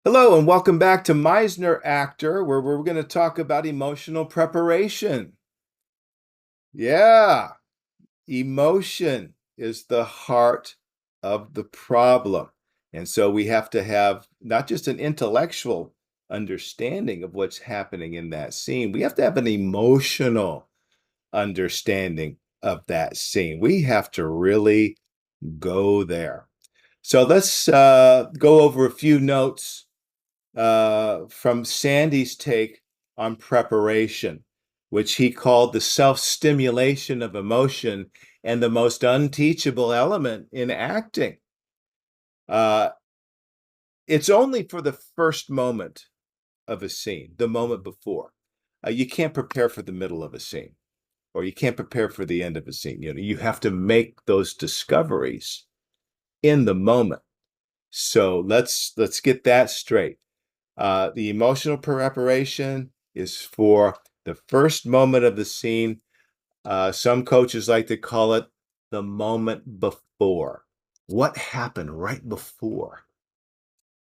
Hello and welcome back to Meisner Actor, where we're going to talk about emotional preparation. Yeah, emotion is the heart of the problem. And so we have to have not just an intellectual understanding of what's happening in that scene, we have to have an emotional understanding of that scene. We have to really go there. So let's go over a few notes from Sandy's take on preparation, which he called the self-stimulation of emotion and the most unteachable element in acting. Uh, it's only for the first moment of a scene, the moment before. You can't prepare for the middle of a scene, or you can't prepare for the end of a scene. You have to make those discoveries in the moment. So let's get that straight. The emotional preparation is for the first moment of the scene. Some coaches like to call it the moment before. What happened right before,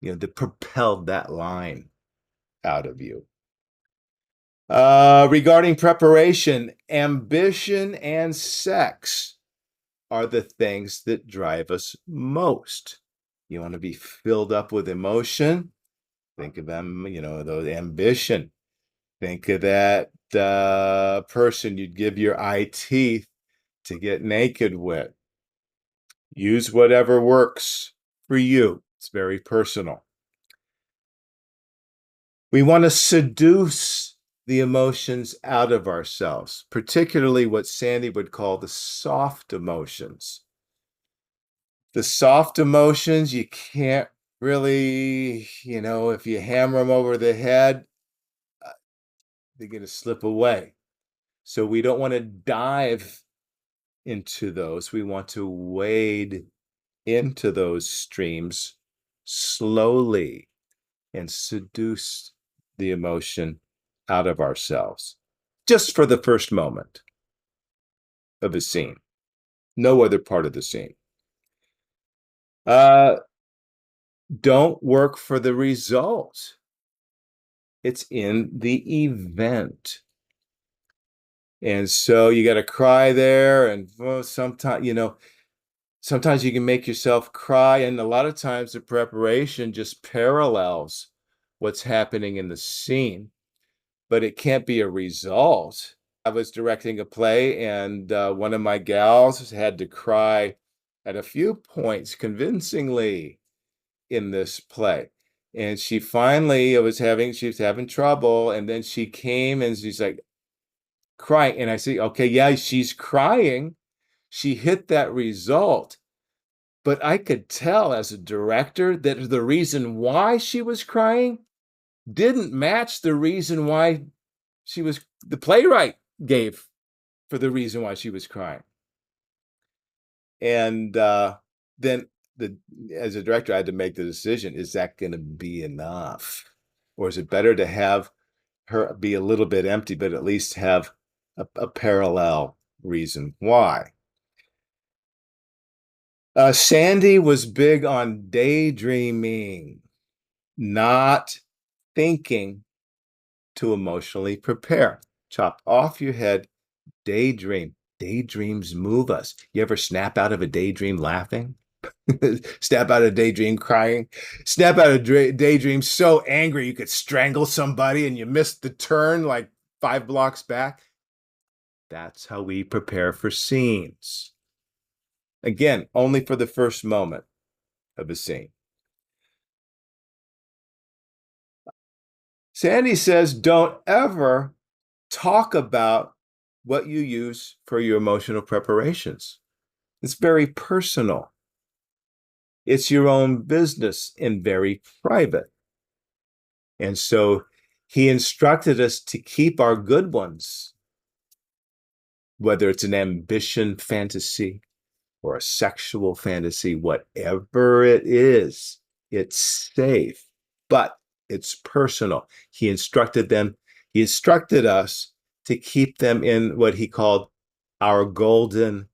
that propelled that line out of you? Regarding preparation, ambition and sex are the things that drive us most. You want to be filled up with emotion? Think of them, those ambition. Think of that person you'd give your eye teeth to get naked with. Use whatever works for you. It's very personal. We want to seduce the emotions out of ourselves, particularly what Sandy would call the soft emotions. The soft emotions, you can't really, if you hammer them over the head, uh, they're going to slip away. So we don't want to dive into those. We want to wade into those streams slowly and seduce the emotion out of ourselves just for the first moment of a scene, no other part of the scene. Uh, don't work for the result. It's in the event. And so you got to cry there. And well, sometimes you can make yourself cry, and a lot of times the preparation just parallels what's happening in the scene, but it can't be a result. I was directing a play, and one of my gals had to cry at a few points convincingly in this play. And she was having trouble, and then she came and she's like crying. And I say, okay, yeah, she's crying. She hit that result. But I could tell as a director that the reason why she was crying didn't match the reason why the playwright gave for the reason why she was crying. And then as a director, I had to make the decision, is that going to be enough? Or is it better to have her be a little bit empty, but at least have a parallel reason why? Sandy was big on daydreaming, not thinking to emotionally prepare. Chop off your head, daydream. Daydreams move us. You ever snap out of a daydream laughing? Snap out of a daydream crying? Snap out of a daydream so angry you could strangle somebody and you missed the turn like 5 blocks back? That's how we prepare for scenes. Again, only for the first moment of a scene. Sandy says, don't ever talk about what you use for your emotional preparations. It's very personal. It's your own business and very private. And so he instructed us to keep our good ones, whether it's an ambition fantasy or a sexual fantasy, whatever it is, it's safe, but it's personal. He instructed us to keep them in what he called our golden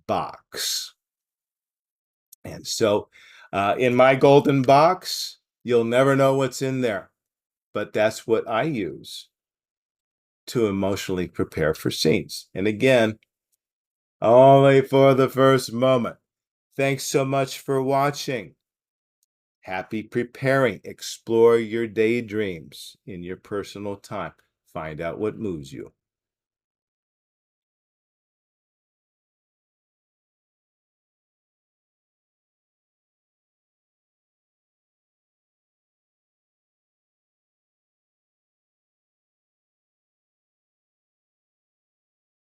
box. And so in my golden box, You'll never know what's in there, but that's what I use to emotionally prepare for scenes. And again, only for the first moment. Thanks so much for watching. Happy preparing. Explore your daydreams in your personal time. Find out what moves you.